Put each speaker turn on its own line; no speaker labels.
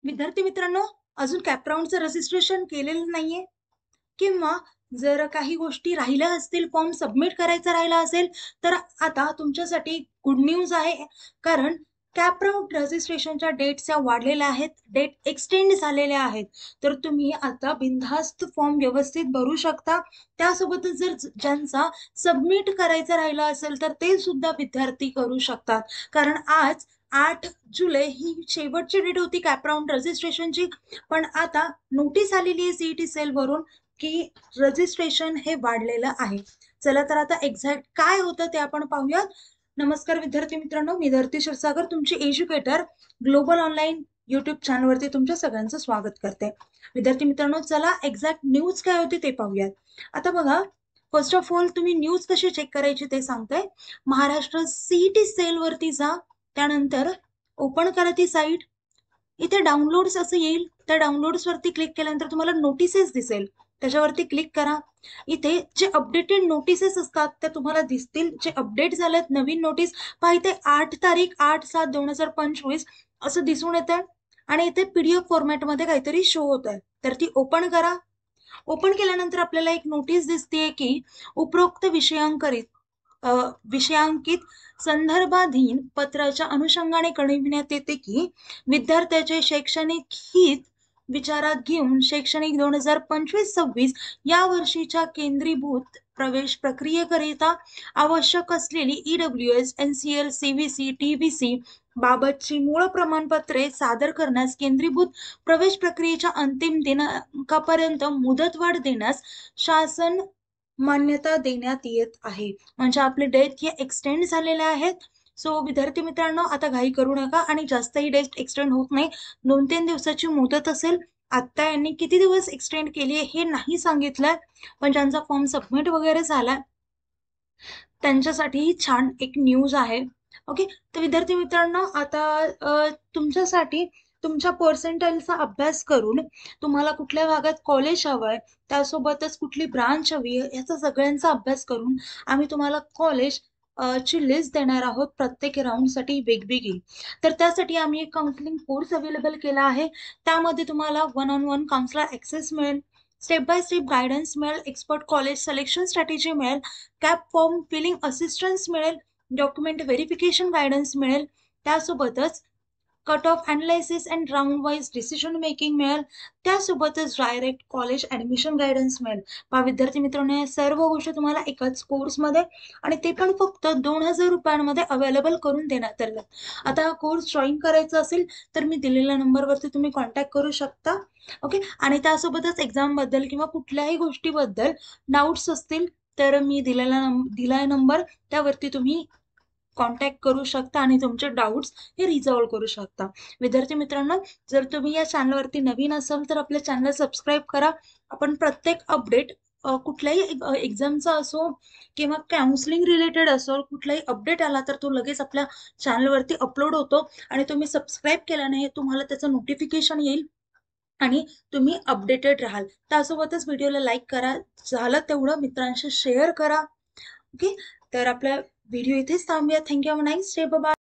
विद्यार्थी मित्रांनो, अजून कॅप राउंडचं रजिस्ट्रेशन केलेलं नाहीये किंवा जर काही गोष्टी राहिल्या असतील, फॉर्म सबमिट करायचा राहिला असेल, तर आता तुमच्यासाठी गुड न्यूज आहे. कारण कॅप राउंड रजिस्ट्रेशनच्या डेट्स या वाढलेल्या आहेत, डेट एक्सटेंड झालेल्या आहेत. तर तुम्ही आता बिनधास्त फॉर्म व्यवस्थित भरू शकता. त्यासोबतच जर ज्यांचा सबमिट करायचा राहिला असेल तर ते सुद्धा विद्यार्थी करू शकतात. कारण आज 8 जुलै ही शेवटची डेट होती कॅप राउंड रजिस्ट्रेशनची. पण आता नोटीस आलेली आहे सीईटी सेलवरून की रजिस्ट्रेशन हे वाढलेलं आहे. चला तर आता एक्झॅक्ट काय होतं ते आपण पाहूयात. नमस्कार विद्यार्थी मित्रांनो, मी धरती क्षीरसागर, तुमची एज्युकेटर ग्लोबल ऑनलाईन युट्यूब चॅनलवरती तुमच्या सगळ्यांचं स्वागत करते. विद्यार्थी मित्रांनो, चला एक्झॅक्ट न्यूज काय होती ते पाहूयात. आता बघा, फर्स्ट ऑफ ऑल तुम्ही न्यूज कशी चेक करायची ते सांगते. महाराष्ट्र सीईटी सेलवरती जा, त्यानंतर ओपन करा ती साईट. इथे डाउनलोड्स असं येईल, त्या डाउनलोड्स वरती क्लिक केल्यानंतर तुम्हाला नोटिसेस दिसेल, त्याच्यावरती क्लिक करा. इथे जे अपडेटेड नोटिसेस असतात त्या तुम्हाला दिसतील. जे अपडेट झालेत नवीन नोटीस पहा, इथे 8 तारीख 8/7/2025 असं दिसून येतंय आणि इथे पीडीएफ फॉर्मॅटमध्ये काहीतरी शो होत आहे. तर ती ओपन करा. ओपन केल्यानंतर आपल्याला एक नोटीस दिसतेय की उपरोक्त विषयांकित संदर्भाधीन पत्राच्या अनुषंगाने कळविण्यात येते की विद्यार्थ्याचे शैक्षणिक हित विचारात घेऊन शैक्षणिक 2025-26 या वर्षीच्या केंद्रीभूत प्रवेश प्रक्रियेकरिता आवश्यक असलेली EWS, NCL, CVC, TBC बाबतची मूळ प्रमाणपत्रे सादर करण्यास केंद्रीभूत प्रवेश प्रक्रियेच्या अंतिम दिनांकापर्यंत मुदतवाढ देण्यास शासन मान्यता देण्यात येत आहे. म्हणजे आपले डेट हे एक्सटेंड झालेले आहेत. सो विद्यार्थी मित्रांनो, आता घाई करू नका आणि जास्तही डेट एक्सटेंड होत नाही. 2-3 दिवसाची मुदत असेल. आता यांनी किती दिवस एक्सटेंड केली आहे हे नाही सांगितलंय, पण ज्यांचा फॉर्म सबमिट वगैरे झालाय त्यांच्यासाठी छान एक न्यूज आहे. ओके, तर विद्यार्थी मित्रांनो, आता तुमच्यासाठी तुमच्या पर्सेंटाईलचा अभ्यास करून तुम्हाला कुठल्या भागात कॉलेज हवंय, त्यासोबतच कुठली ब्रांच हवी आहे, याचा सगळ्यांचा अभ्यास करून आम्ही तुम्हाला कॉलेज ची लिस्ट देणार आहोत, प्रत्येक राऊंडसाठी वेगवेगळी. तर त्यासाठी आम्ही एक काउन्सिलिंग कोर्स अवेलेबल केला आहे. त्यामध्ये तुम्हाला 1-on-1 काउन्सिलर ॲक्सेस मिळेल, स्टेप बाय स्टेप गायडन्स मिळेल, एक्सपर्ट कॉलेज सिलेक्शन स्ट्रॅटेजी मिळेल, कॅप फॉर्म फिलिंग असिस्टन्स मिळेल, डॉक्युमेंट व्हेरिफिकेशन गायडन्स मिळेल, त्यासोबतच cut off analysis and round wise decision making मिळेल, त्यासोबतच डायरेक्ट कॉलेज ॲडमिशन गायडन्स मिळेल. पहा विद्यार्थी मित्रांनो, या सर्व गोष्टी तुम्हाला एकाच कोर्समध्ये आणि ते पण फक्त 2000 रुपयांमध्ये अवेलेबल करून देण्यात आलं. आता हा कोर्स जॉईन करायचा असेल तर मी दिलेल्या नंबरवरती तुम्ही कॉन्टॅक्ट करू शकता. ओके, आणि त्यासोबतच एक्झामबद्दल किंवा कुठल्याही गोष्टीबद्दल डाऊट्स असतील तर मी दिलाय नंबर, त्यावरती तुम्ही कॉन्टॅक्ट करू शकता आणि तुमचे डाऊट्स हे रिझॉल्व्ह करू शकता. विद्यार्थी मित्रांनो, जर तुम्ही या चॅनलवरती नवीन असाल तर आपल्या चॅनल सबस्क्राईब करा. आपण प्रत्येक अपडेट, कुठल्याही एक्झामचा असो किंवा काउन्सिलिंग रिलेटेड असो, कुठलाही अपडेट आला तर तो लगेच आपल्या चॅनलवरती अपलोड होतो आणि तुम्ही सबस्क्राईब केल्याने तुम्हाला त्याचं नोटिफिकेशन येईल आणि तुम्ही अपडेटेड राहाल. त्यासोबतच व्हिडिओला लाईक करा, झालं तेवढं मित्रांशी शेअर करा. ओके, तर आपला व्हिडिओ इथेच थांबूया. Thank you, have a nice day, bye.